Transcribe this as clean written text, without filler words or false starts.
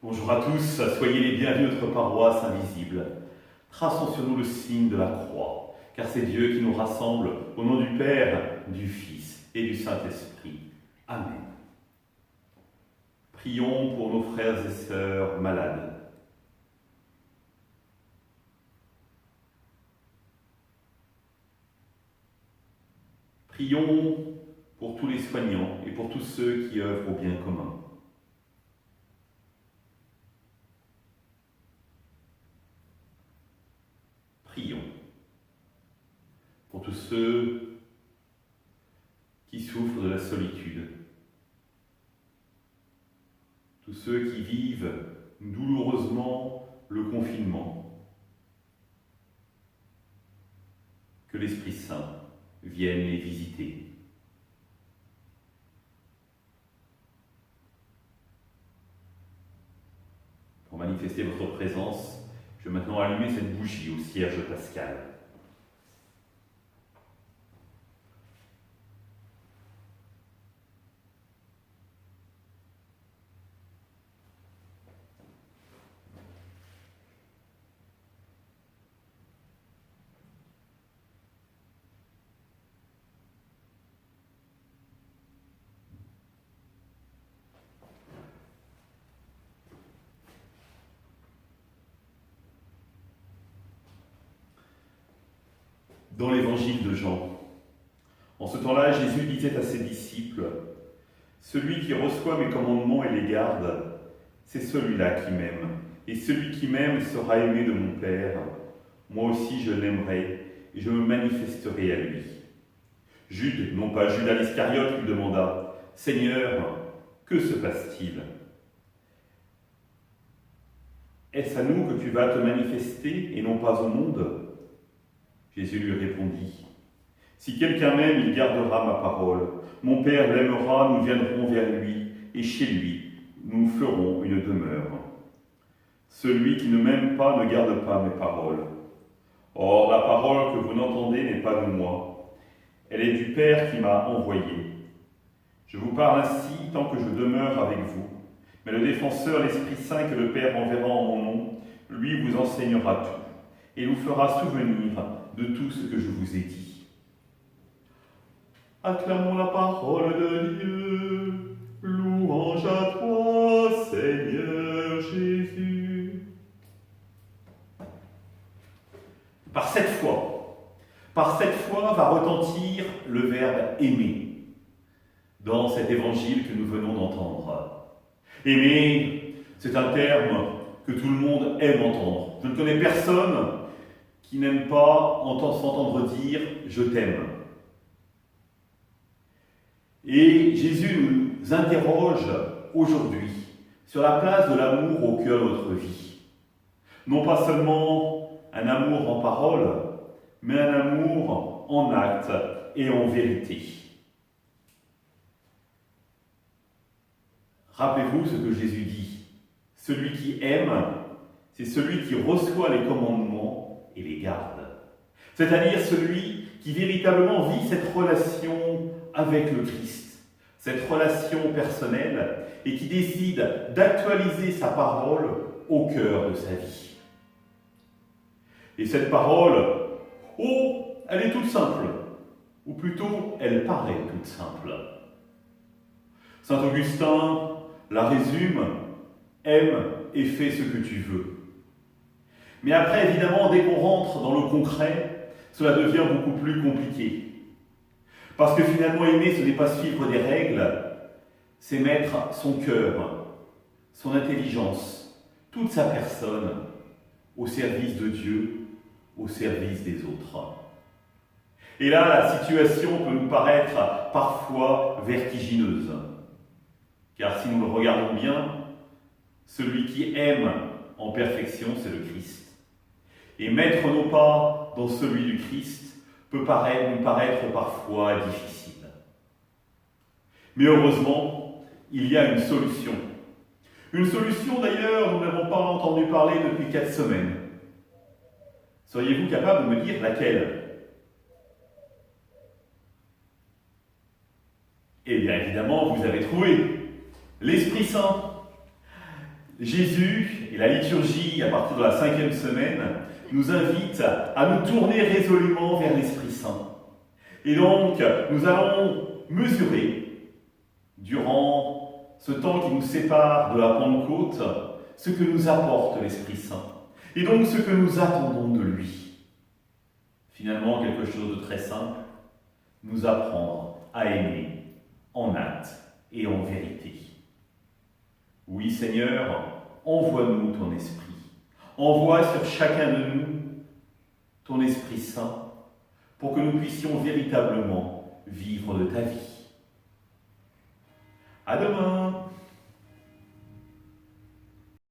Bonjour à tous, soyez les bienvenus à notre paroisse invisible. Traçons sur nous le signe de la croix, car c'est Dieu qui nous rassemble au nom du Père, du Fils et du Saint-Esprit. Amen. Prions pour nos frères et sœurs malades. Prions pour tous les soignants et pour tous ceux qui œuvrent au bien commun. Prions pour tous ceux qui souffrent de la solitude, tous ceux qui vivent douloureusement le confinement. Que l'Esprit Saint vienne les visiter. Pour manifester votre présence, je vais maintenant allumer cette bougie au cierge pascal. Dans l'évangile de Jean, en ce temps-là, Jésus disait à ses disciples : « Celui qui reçoit mes commandements et les garde, c'est celui-là qui m'aime. Et celui qui m'aime sera aimé de mon Père. Moi aussi je l'aimerai et je me manifesterai à lui. » Jude, non pas Judas l'Iscariote, lui demanda : « Seigneur, que se passe-t-il ? Est-ce à nous que tu vas te manifester et non pas au monde ?» Jésus lui répondit : « Si quelqu'un m'aime, il gardera ma parole. Mon Père l'aimera, nous viendrons vers lui, et chez lui, nous ferons une demeure. Celui qui ne m'aime pas ne garde pas mes paroles. Or, la parole que vous n'entendez n'est pas de moi. Elle est du Père qui m'a envoyé. Je vous parle ainsi tant que je demeure avec vous. Mais le défenseur, l'Esprit Saint que le Père enverra en mon nom, lui vous enseignera tout, et vous fera souvenir de tout ce que je vous ai dit. » Acclamons la parole de Dieu. Louange à toi, Seigneur Jésus. Par cette foi va retentir le verbe aimer dans cet évangile que nous venons d'entendre. Aimer, c'est un terme que tout le monde aime entendre. Je ne connais personne qui n'aime pas s'entendre dire « je t'aime ». Et Jésus nous interroge aujourd'hui sur la place de l'amour au cœur de notre vie. Non pas seulement un amour en parole, mais un amour en acte et en vérité. Rappelez-vous ce que Jésus dit. Celui qui aime, c'est celui qui reçoit les commandements et les garde. C'est-à-dire celui qui véritablement vit cette relation avec le Christ, cette relation personnelle, et qui décide d'actualiser sa parole au cœur de sa vie. Et cette parole, elle est toute simple, ou plutôt, elle paraît toute simple. Saint Augustin la résume : aime et fais ce que tu veux. Mais après, évidemment, dès qu'on rentre dans le concret, cela devient beaucoup plus compliqué. Parce que finalement, aimer, ce n'est pas suivre des règles, c'est mettre son cœur, son intelligence, toute sa personne au service de Dieu, au service des autres. Et là, la situation peut nous paraître parfois vertigineuse. Car si nous le regardons bien, celui qui aime en perfection, c'est le Christ. Et mettre nos pas dans celui du Christ peut nous paraître parfois difficile. Mais heureusement, il y a une solution. Une solution d'ailleurs, nous n'avons pas entendu parler depuis 4 semaines. Seriez-vous capable de me dire laquelle ? Eh bien évidemment, vous avez trouvé l'Esprit Saint. Jésus et la liturgie, à partir de la 5e semaine, nous invitent à nous tourner résolument vers l'Esprit Saint. Et donc, nous allons mesurer, durant ce temps qui nous sépare de la Pentecôte, ce que nous apporte l'Esprit Saint. Et donc, ce que nous attendons de lui. Finalement, quelque chose de très simple, nous apprendre à aimer en acte et en vérité. Oui, Seigneur, envoie-nous ton Esprit. Envoie sur chacun de nous ton Esprit Saint pour que nous puissions véritablement vivre de ta vie. À demain!